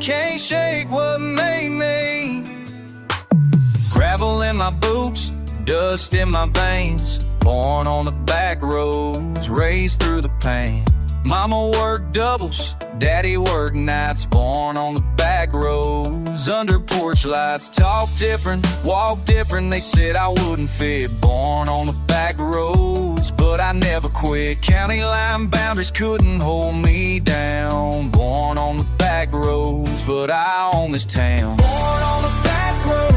can't shake what made me. Gravel in my boots, dust in my veins. Born on the back roads, raised through the pain. Mama worked doubles, daddy worked nights. Born on the back roads, under porch lights. Talk different, walk different, they said I wouldn't fit. Born on the back roads, but I never quit. County line boundaries couldn't hold me down. Born on the back roads, but I own this town. Born on the back roads.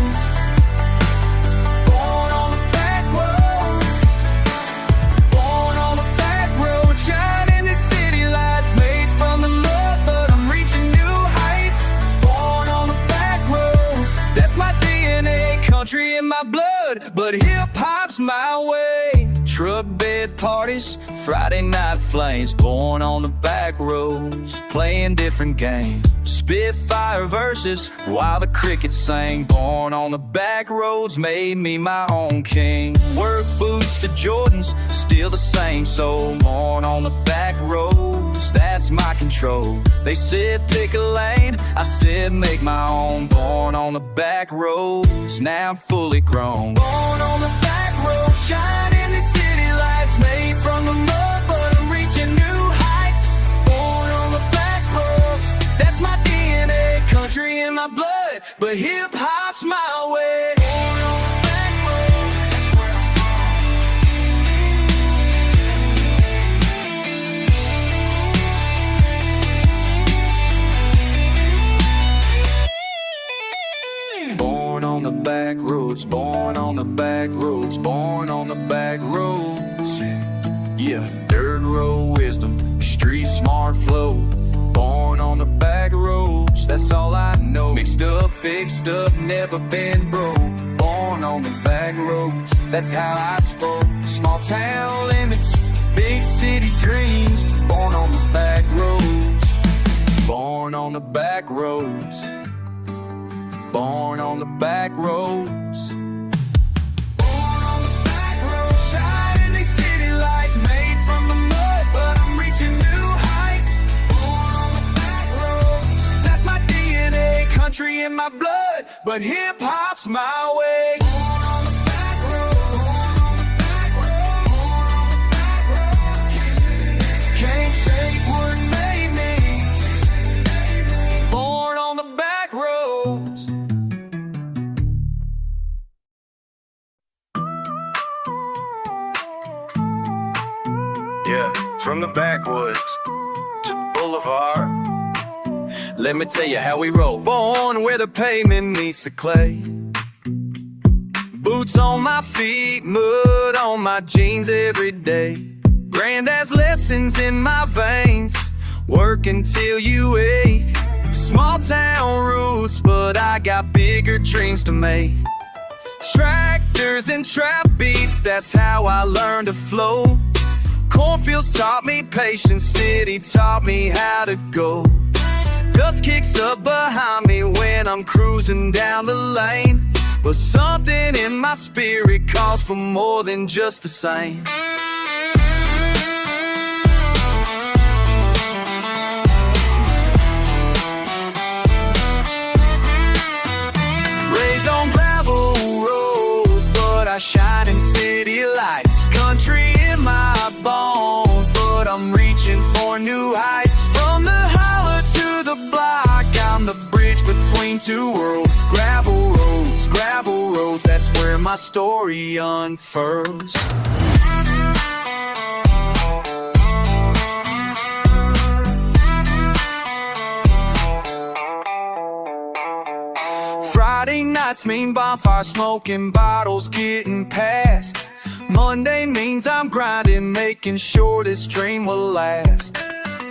Country in my blood, but hip-hop's my way. Truck bed parties, Friday night flames. Born on the back roads, playing different games. Spitfire verses while the crickets sang. Born on the back roads, made me my own king. Work boots to Jordans, still the same soul. Born on the back roads, that's my control. They said pick a lane, I said make my own. Born on the back roads, now I'm fully grown. Born on the back roads, shining the city lights. Made from the mud, but I'm reaching new heights. Born on the back roads, that's my DNA. Country in my blood, but hip-hop's my way. Born on the back roads, that's where I'm from. Born on the back roads, born on the back roads, born on the back roads. Yeah, dirt road wisdom, street smart flow. Born on the back roads, that's all I know. Mixed up, fixed up, never been broke. Born on the back roads, that's how I spoke. Small town limits, big city dreams. Born on the back roads, born on the back roads. Born on the back roads. Born on the back roads, shining these city lights. Made from the mud, but I'm reaching new heights. Born on the back roads, that's my DNA. Country in my blood, but hip-hop's my way. Born on the back roads, born on the back roads, born on the back roads. Can't shake what made me. Born on the back roads. Yeah, from the backwoods to the boulevard. Let me tell you how we roll. Born where the pavement meets the clay. Boots on my feet, mud on my jeans every day. Granddad's lessons in my veins, work until you ache. Small town roots, but I got bigger dreams to make. Tractors and trap beats, that's how I learned to flow. Cornfields taught me patience, city taught me how to go. Dust kicks up behind me when I'm cruising down the lane. But something in my spirit calls for more than just the same. Raised on gravel roads, but I shine in city lights. Country in my bones, but I'm reaching for new heights. From the holler to the block, I'm the bridge between two worlds. Gravel roads, that's where my story unfurls. Friday nights mean bonfire smoking, bottles getting passed. Monday means I'm grinding, making sure this dream will last.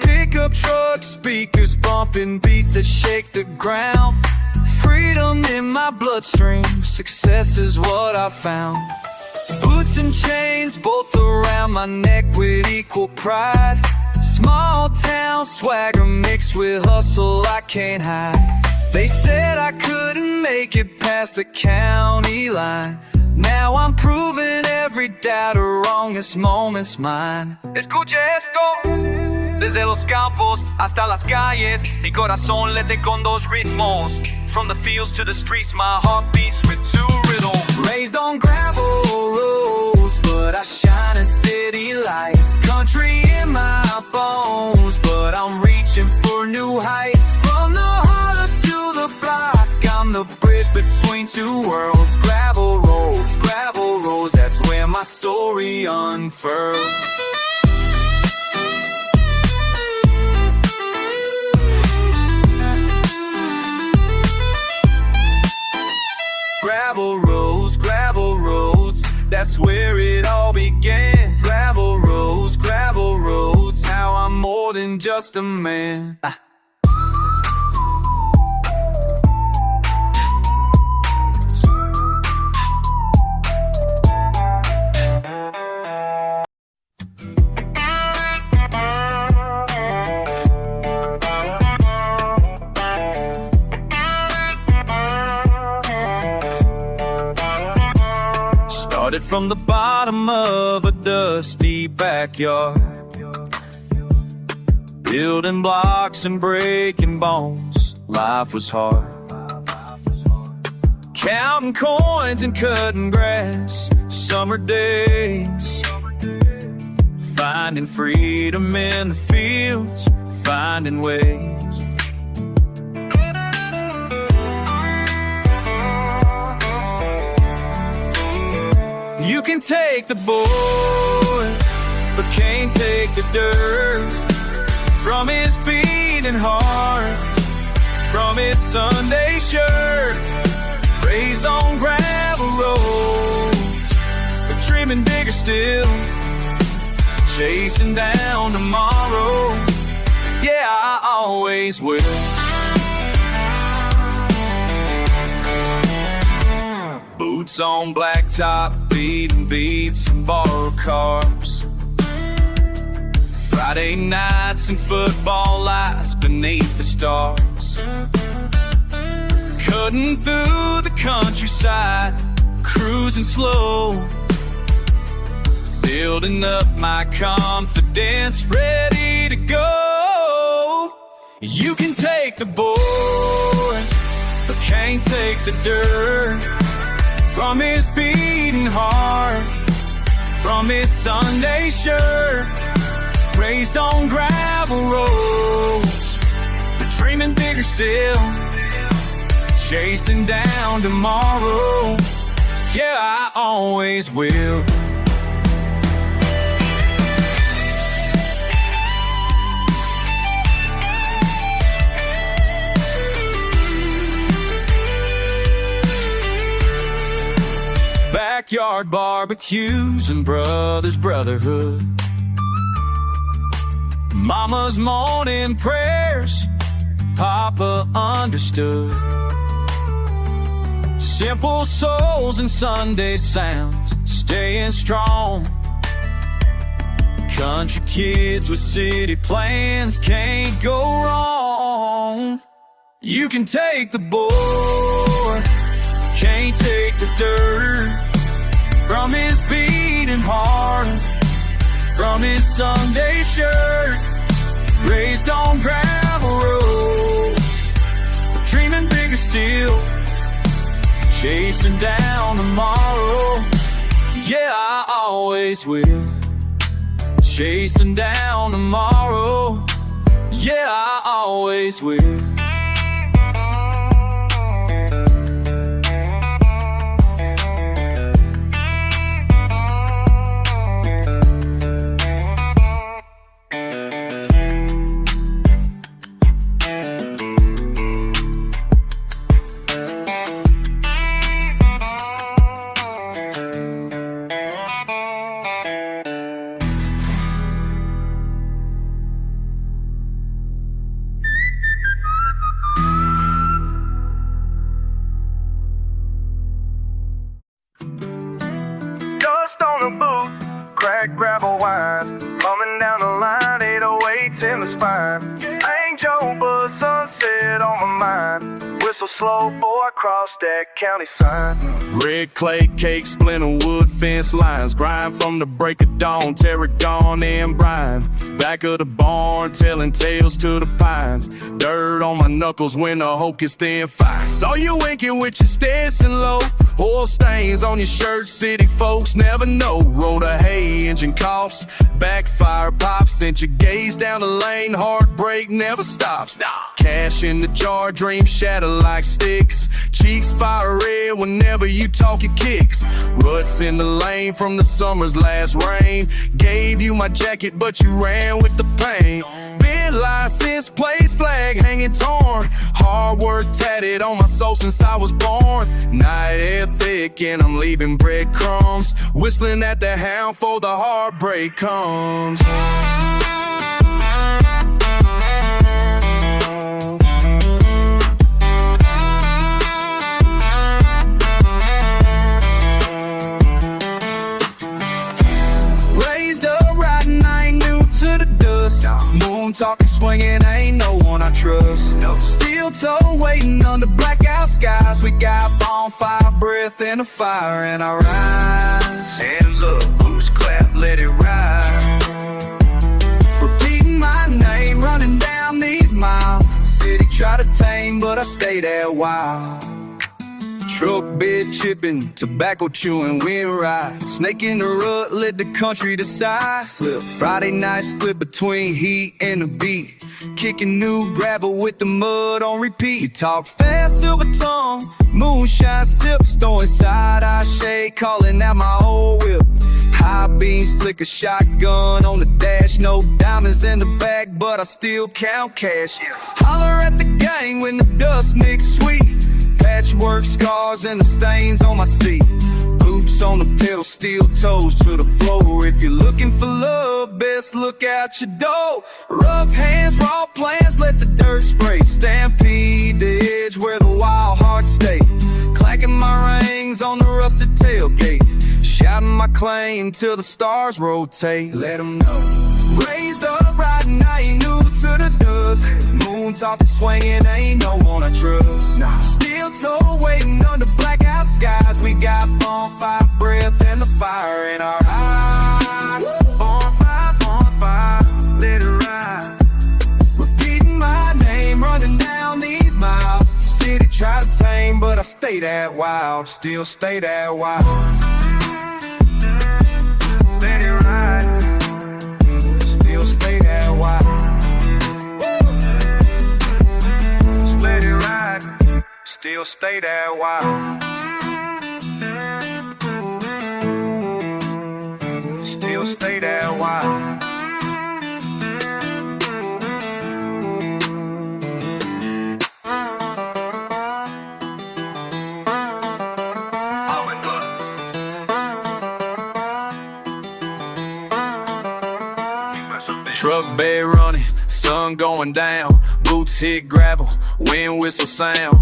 Pickup truck speakers bumping beats that shake the ground. Freedom in my bloodstream, success is what I found. Boots and chains both around my neck with equal pride. Small town swagger mixed with hustle I can't hide. They said I couldn't make it past the county line. Now I'm proving every doubter wrong, this moment's mine. Escucha esto. Desde los campos hasta las calles, mi corazón late con dos ritmos. From the fields to the streets, my heart beats with two rhythms. Raised on gravel roads, but I shine in city lights. Country in my bones, but I'm reaching for new heights. From the holler to the block, I'm the bridge between two worlds. Gravel roads, that's where my story unfurls. Gravel roads, that's where it all began. Gravel roads, how I'm more than just a man. Started from the bottom of a dusty backyard, building blocks and breaking bones. Life was hard, counting coins and cutting grass. Summer days, finding freedom in the fields, finding ways. You can take the boy, but can't take the dirt from his beating heart, from his Sunday shirt. Raised on gravel roads, but dreaming bigger still, chasing down tomorrow. Yeah, I always will. Boots on blacktop, beating beats and borrowed cars. Friday nights and football lights beneath the stars. Cutting through the countryside, cruising slow, building up my confidence, ready to go. You can take the boy, but can't take the dirt from his beating heart, from his Sunday shirt. Raised on gravel roads, but dreaming bigger still, chasing down tomorrow. Yeah, I always will. Backyard barbecues and brothers' brotherhood. Mama's morning prayers, Papa understood. Simple souls and Sunday sounds, staying strong. Country kids with city plans, can't go wrong. You can take the boy, can't take the dirt from his beating heart, from his Sunday shirt. Raised on gravel roads, dreaming bigger still, chasing down tomorrow. Yeah, I always will, chasing down tomorrow. Yeah, I always will. Crack gravel wines, coming down the line, 808s in the spine. Angel bus sunset. bed on my mind. Whistle slow before I cross that county sign. Red clay cake, splinter wood fence lines. Grind from the break of dawn, tarragon and brine. Back of the barn, telling tales to the pines. Dirt on my knuckles when the hope gets thin fine. Saw you winking with your Stetson low. Oil stains on your shirt, city folks never know. Roll the hay, engine coughs, backfire pops. Sent your gaze down the lane, heartbreak never stops. Cash in the jar, dreams shatter like sticks. Cheeks fire red whenever you talk your kicks. Ruts in the lane from the summer's last rain. Gave you my jacket, but you ran with the pain. Bid license, place flag hanging torn. Hard work tatted on my soul since I was born. Night air thick and I'm leaving breadcrumbs. Whistling at the hound for the heartbreak comes. Moon talking, swinging, ain't no one I trust. Steel toe waiting under blackout skies. We got bonfire breath and a fire in our eyes. Hands up, boots clap, let it ride. Repeating my name, running down these miles. City try to tame, but I stay there wild. Truck bed chipping, tobacco chewing, wind rise. Snake in the rut, let the country decide. Slip Friday night split between heat and the beat. Kicking new gravel with the mud on repeat. You talk fast, silver tongue, moonshine sips. Throwing side-eye shade, calling out my old whip. High beams flicker, shotgun on the dash. No diamonds in the bag, but I still count cash. Holler at the gang when the dust mix sweet. Patchwork scars and the stains on my seat. Boots on the pedal, steel toes to the floor. If you're looking for love, best look out your door. Rough hands, raw plans, let the dirt spray. Stampede the edge where the wild hearts stay. Clacking my rings on the rusted tailgate. Shouting my claim till the stars rotate. Let them know. Raised up riding, I ain't new to the dust. Moon talking, swinging, ain't no one I trust. Steel toe waiting under blackout skies. We got bonfire breath and the fire in our eyes. Bonfire, bonfire, let it ride. Repeating my name, running down these miles. City try to tame, but I stay that wild. Still stay that wild. Let it ride. Still stay that wild. Just let it ride. Still stay that wild. Still stay that wild. Truck bed running, sun going down. Boots hit gravel, wind whistle sound.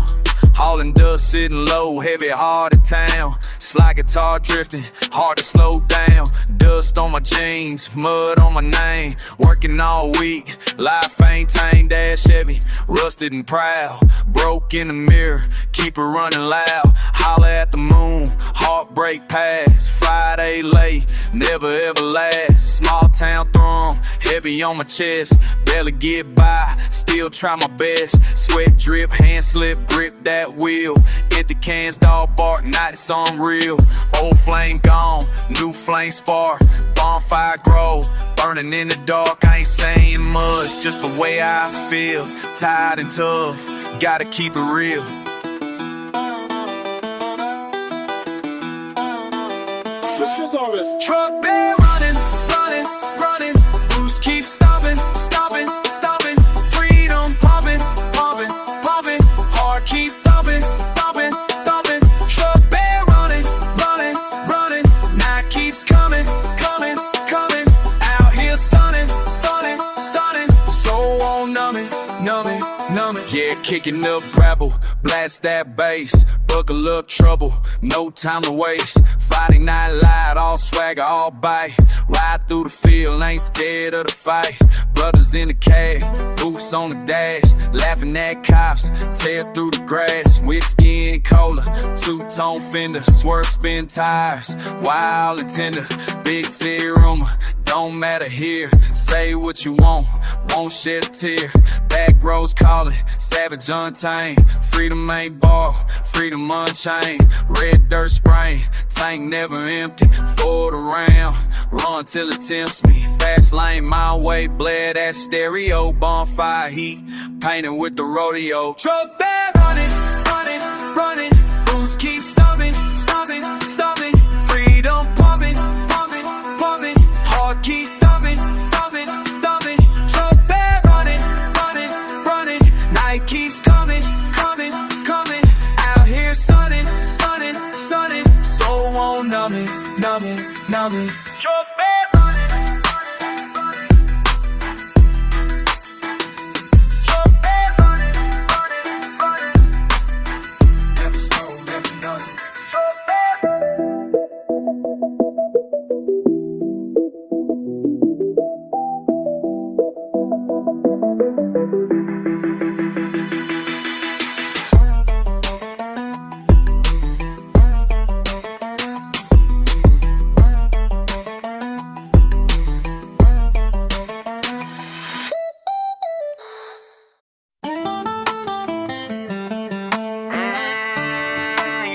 Hauling dust, sitting low, heavy heart of town. Slide guitar drifting, hard to slow down. Dust on my jeans, mud on my name. Working all week, life ain't tame, dash heavy. Rusted and proud, broke in the mirror, keep it running loud. Holler at the moon, heartbreak pass. Friday late, never ever last. Small town thrum, heavy on my chest. Barely get by, still try my best. Sweat drip, hand slip, grip that wheel. Empty cans, dog bark, not it's unreal. Old flame gone, new flame spark. Bonfire grow, burning in the dark. I ain't saying much, just the way I feel. Tired and tough, gotta keep it real. Truck bed running, running, running. Boost keep stopping, stopping, stopping. Freedom popping, popping, popping. Heart keep thumping, thumping, thumping. Truck bed running, running, running. Night keeps coming, coming, coming. Out here sunning, sunning, sunning. So on numbing, numbing, numbing. Yeah, kicking up gravel, blast that bass. Buckle up, trouble, no time to waste. Friday night light, all swagger, all bite. Ride through the field, ain't scared of the fight. brothers in the cab, boots on the dash, laughing at cops, tear through the grass. Whiskey and cola, two-tone fender, swerve spin tires, wild and tender. Big city rumor, don't matter here. Say what you want, won't shed a tear. Back roads calling, savage untamed. Freedom ain't ball, freedom unchained. Red dirt spraying, tank never empty. Forward around, run till it tempts me. Fast lane my way, blare that stereo. Bonfire heat, painted with the rodeo. Truck bed running, running, running. Boots keep stomping, stomping, stomping. Freedom pumping, pumping, pumping. Heart keep thumping, thumping, thumping. Truck bed running, running, running. Night keeps coming, coming, coming. Out here sunning, sunning, sunning. So won't numb it, numb it, numb it. Truck bed running, running, running. Truck bed running, running, running. Never slow, never numb it. Truck bed.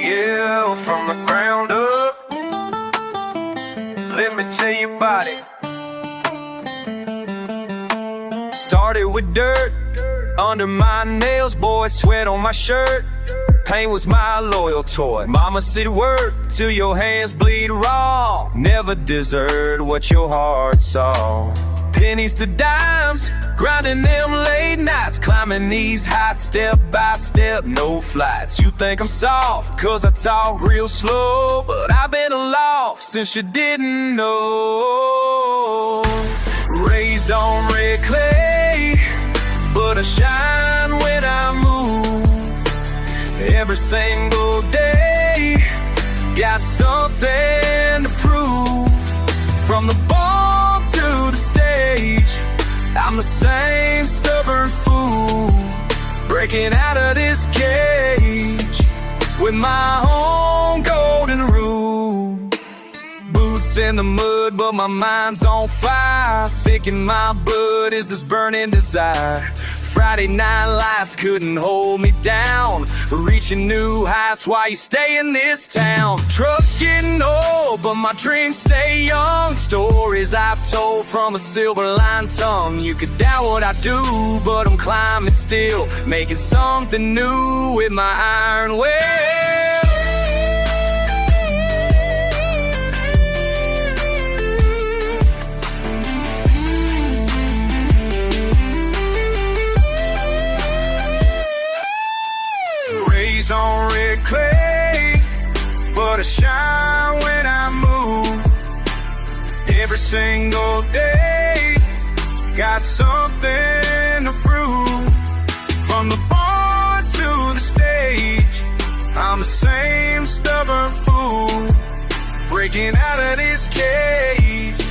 Yeah, from the ground up. Let me tell you about it. Started with dirt under my nails, boy, sweat on my shirt. Pain was my loyal toy. Mama said work till your hands bleed raw. Never desert what your heart saw. Pennies to dimes, grinding them late nights, climbing these heights step by step, no flights. You think I'm soft, cause I talk real slow, but I've been aloft since you didn't know. Raised on red clay, but I shine when I move. Every single day, got something to prove. From the ball to the stage, I'm the same stubborn fool, breaking out of this cage with my own golden rule. Boots in the mud, but my mind's on fire. Thick in my blood is this burning desire. Friday night lights couldn't hold me down, reaching new heights while you stay in this town. Trucks getting old, but my dreams stay young. Stories I've told from a silver-lined tongue. You could doubt what I do, but I'm climbing still, making something new with my iron will. On red clay, but I shine when I move. Every single day, got something to prove. From the bar to the stage, I'm the same stubborn fool, breaking out of this cage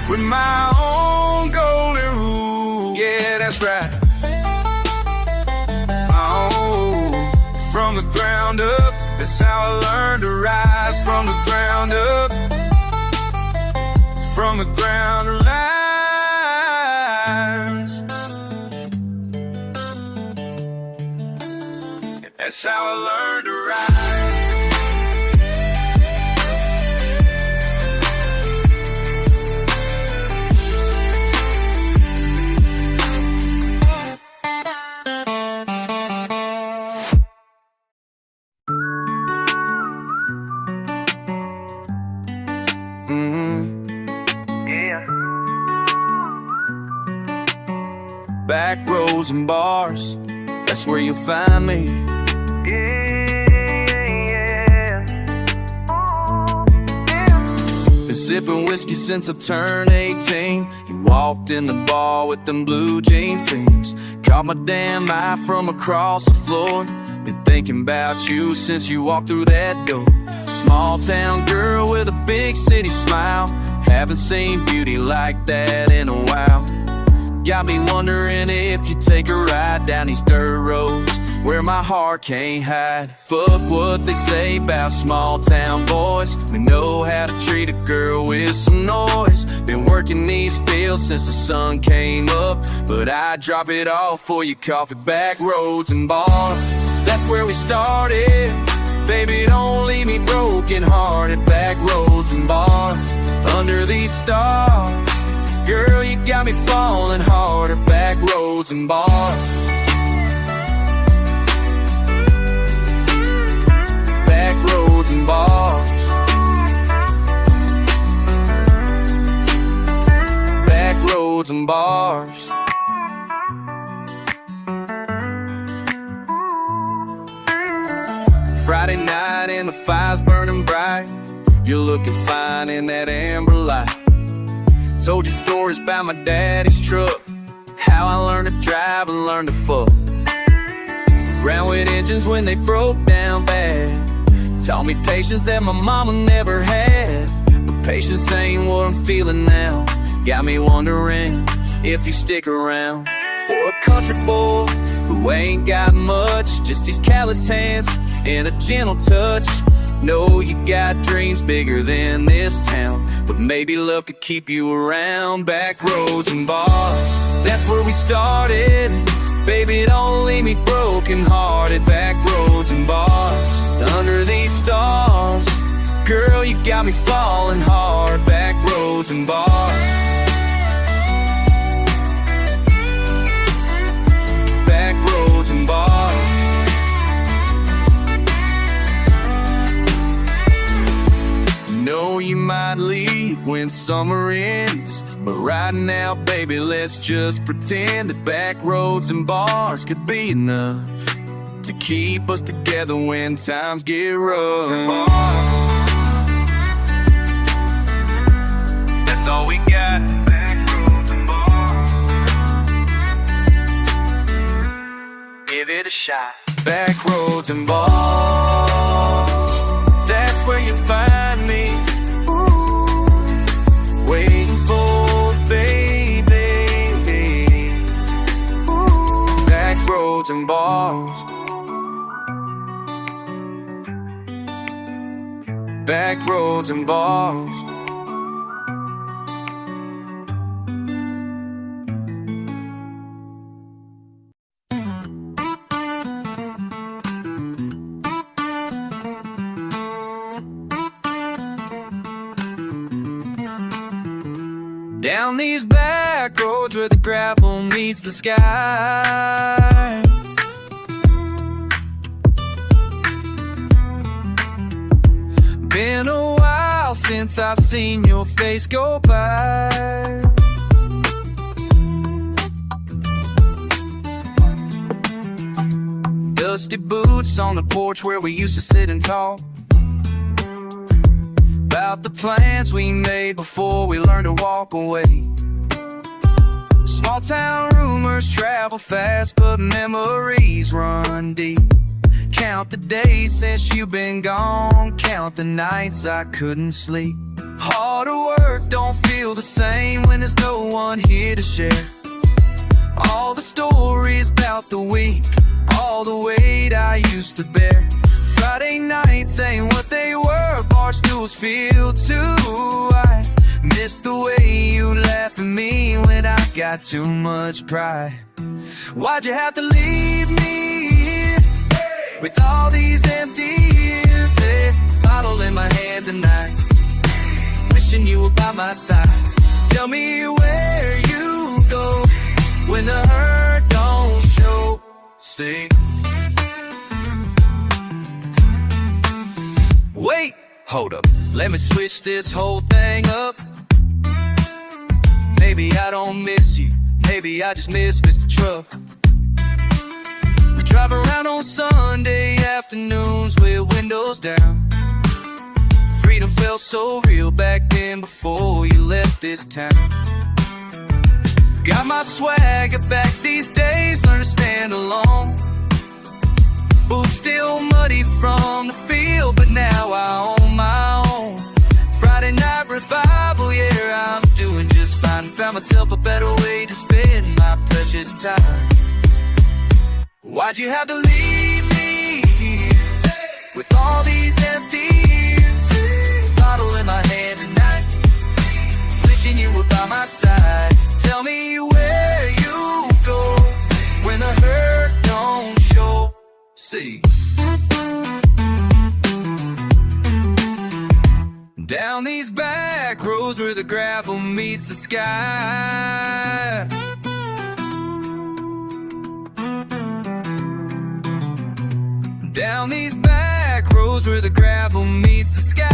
with my own golden rule. Yeah, that's right. From the ground up, that's how I learned to rise. From the ground up, from the ground to rise. That's how I learned to rise. Back roads and bars, that's where you'll find me. Been sipping whiskey since I turned 18. You walked in the bar with them blue jean seams. Caught my damn eye from across the floor. Been thinking about you since you walked through that door. Small town girl with a big city smile. Haven't seen beauty like that in a while. got me wondering if you take a ride down these dirt roads where my heart can't hide. Fuck what they say about small town boys. We know how to treat a girl with some noise. Been working these fields since the sun came up, but I'd drop it all for your coffee. Back roads and bars, that's where we started. Baby, don't leave me broken hearted. Back roads and bars, under these stars, girl, you got me falling harder. Back roads and bars, back roads and bars, back roads and bars. Friday night and the fire's burning bright. You're looking fine in that amber light. Told you stories about my daddy's truck, how I learned to drive and learned to fuck around with engines when they broke down bad. Taught me patience that my mama never had, but patience ain't what I'm feeling now. Got me wondering if you stick around for a country boy who ain't got much, just these callous hands and a gentle touch. Know you got dreams bigger than this town, but maybe love could keep you around. Back roads and bars, that's where we started. Baby, don't leave me broken hearted. Back roads and bars, under these stars, girl, you got me falling hard. Back roads and bars, back roads and bars. Know you might leave when summer ends, but right now, baby, let's just pretend that back roads and bars could be enough to keep us together when times get rough. That's all we got. Back roads and bars. Give it a shot. Back roads and bars, that's where you find me, waiting for baby. Back roads and bars, back roads and bars. Down these back roads where the gravel meets the sky, been a while since I've seen your face go by. Dusty boots on the porch where we used to sit and talk about the plans we made before we learned to walk away. Small town rumors travel fast, but memories run deep. Count the days since you've been gone, count the nights I couldn't sleep. Hard work don't feel the same when there's no one here to share all the stories about the week, all the weight I used to bear. Friday nights ain't what they were, bar stools feel too. I miss the way you laugh at me when I got too much pride. Why'd you have to leave me here with all these empty years? Hey, bottle in my hand tonight, wishing you were by my side. Tell me where you go when the hurt don't show. See, wait, hold up, let me switch this whole thing up. Maybe I don't miss you, maybe I just miss Mr. Truck. We drive around on Sunday afternoons with windows down. Freedom felt so real back then before you left this town. Got my swagger back these days, learn to stand alone. Boots still muddy from the field, but now I own my own. Friday night revival, yeah, I'm doing just fine. found myself a better way to spend my precious time. Why'd you have to leave me here with all these empty years? Bottle in my hand tonight, wishing you were by my side. Tell me where you go when the hurt don't show. See, down these back roads where the gravel meets the sky. Down these back roads where the gravel meets the sky.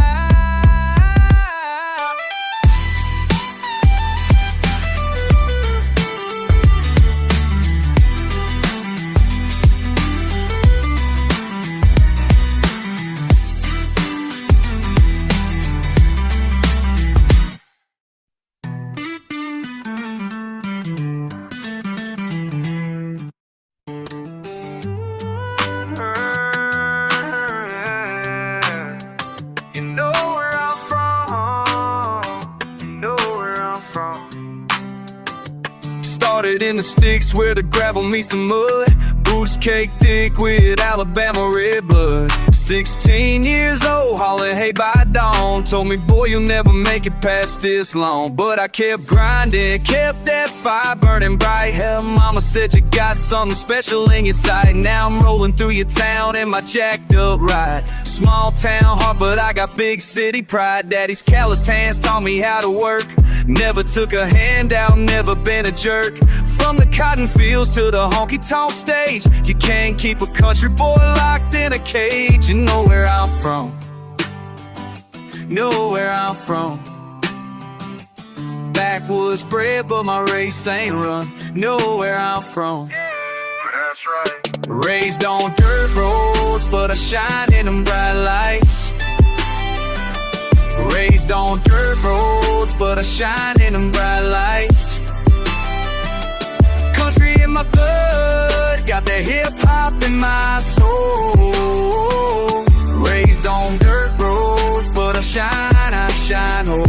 Started in the sticks where the gravel meets the mud. Boots caked thick with Alabama red blood. 16 years old, hauling hay by dawn. Told me, boy, you'll never make it past this long. But I kept grinding, kept that fire burning bright. Hell, mama said you got something special in your sight. Now I'm rolling through your town in my jacked up ride. Small town heart, but I got big city pride. Daddy's calloused hands taught me how to work. Never took a handout, never been a jerk. From the cotton fields to the honky-tonk stage, you can't keep a country boy locked in a cage. You know where I'm from, know where I'm from. Backwoods bred, but my race ain't run. Know where I'm from. That's right. Raised on dirt roads, but I shine in them bright lights. Raised on dirt roads, but I shine in them bright lights. Country in my blood, got that hip-hop in my soul. Raised on dirt roads, but I shine hard.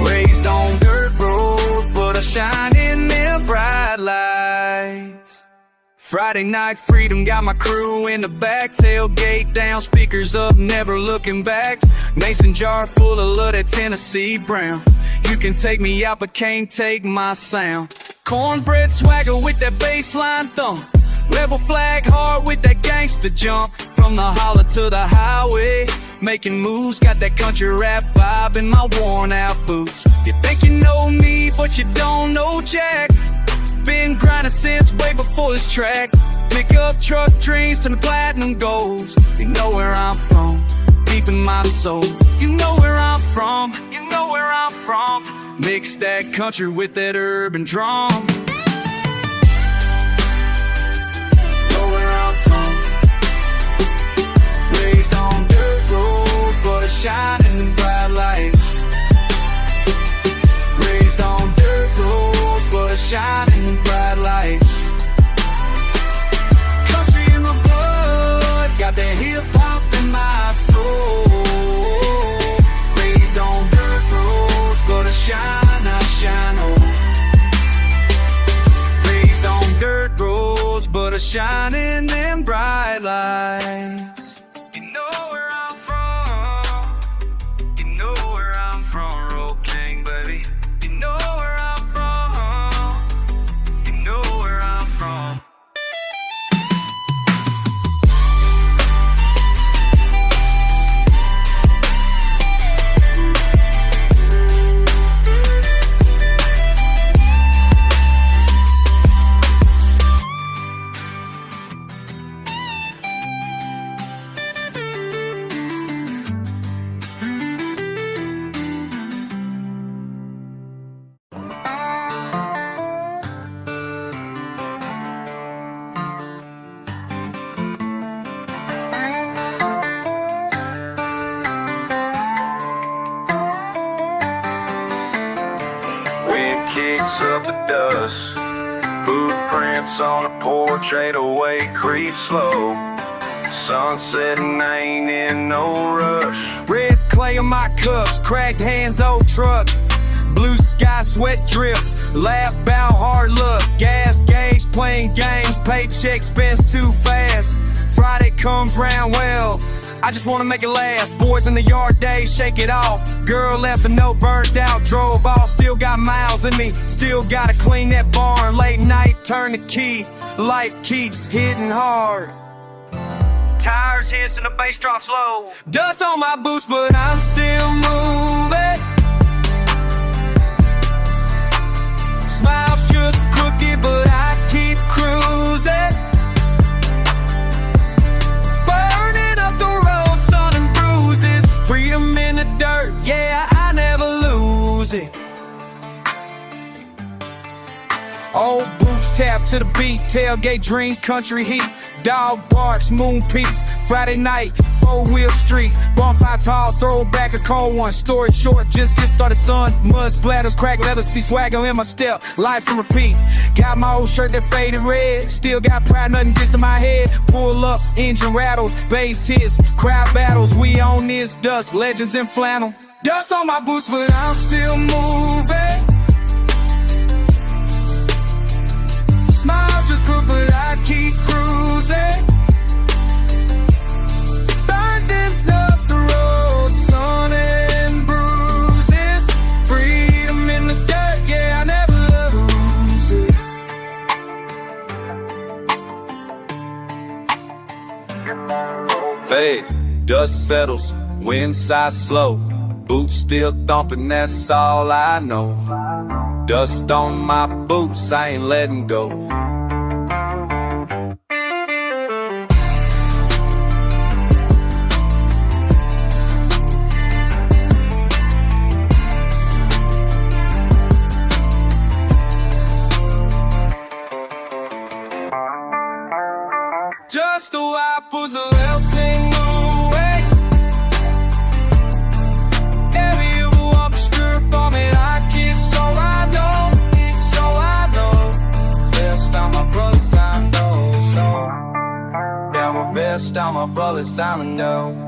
Raised on dirt roads, but I shine in them bright lights. Friday night freedom, got my crew in the back. Tailgate down, speakers up, never looking back. Mason jar full of love, that Tennessee brown. You can take me out, but can't take my sound. Cornbread swagger with that baseline thump. Rebel flag hard with that gangster jump. From the holler to the highway, making moves, got that country rap vibe in my worn out boots. You think you know me, but you don't know Jack. Been grinding since way before this track. Pick up truck dreams to the platinum goals. You know where I'm from, deep in my soul. You know where I'm from, you know where I'm from. Mix that country with that urban drum. Know where I'm from. Raised on dirt roads, but I shine in the bright lights. Raised on dirt roads, but I shine in the bright lights. Country in my blood, got that hip-hop in my soul. Raised on dirt roads, but I shine on. Raised on dirt roads, but I shine in them bright lights. You know where I'm from, you know where I'm from, Road King, baby. You know where I'm from, you know where I'm from. Kicks up the dust, footprints on a porch, 808 creep slow. Sunset and I ain't in no rush. Red clay on my cups, cracked hands, old truck. Blue sky, sweat drips, laugh bout hard luck. Gas gauge, playing games, paycheck spends too fast. Friday comes round, well, I just wanna make it last. Boys in the yard, days, shake it off. Girl left a note, burnt out, drove off. Still got miles in me, still gotta clean that barn. Late night, turn the key, life keeps hitting hard. Tires hiss and the bass drops low. Dust on my boots, but I'm still moving. Smiles just crooked, but I keep cruising. Burning up the road, sun and bruises. Freedom in the dirt, yeah, I never lose it. Old boots tap to the beat, tailgate dreams, country heat. Dog barks, moon peaks, Friday night, four-wheel street. Bonfire tall, throw back a cold one. Story short, just get started, son. Mud splatters, crack leather, see swagger in my step. Life and repeat. Got my old shirt that faded red. Still got pride, nothing gets to my head. Pull up, engine rattles, bass hits, crowd battles. We on this dust, legends in flannel. Dust on my boots, but I'm still moving. Smiles just crook, but I keep cruising. Burning up the road, sun and bruises. Freedom in the dirt, yeah, I never lose it. Fade, dust settles, wind sighs slow. Boots still thumping, that's all I know. Dust on my boots, I ain't letting go. Just the wipers a little thing away. Every you up a skirt on me like it, so I know. Best on my brother's side, no. So yeah, my best on my brother's side, no.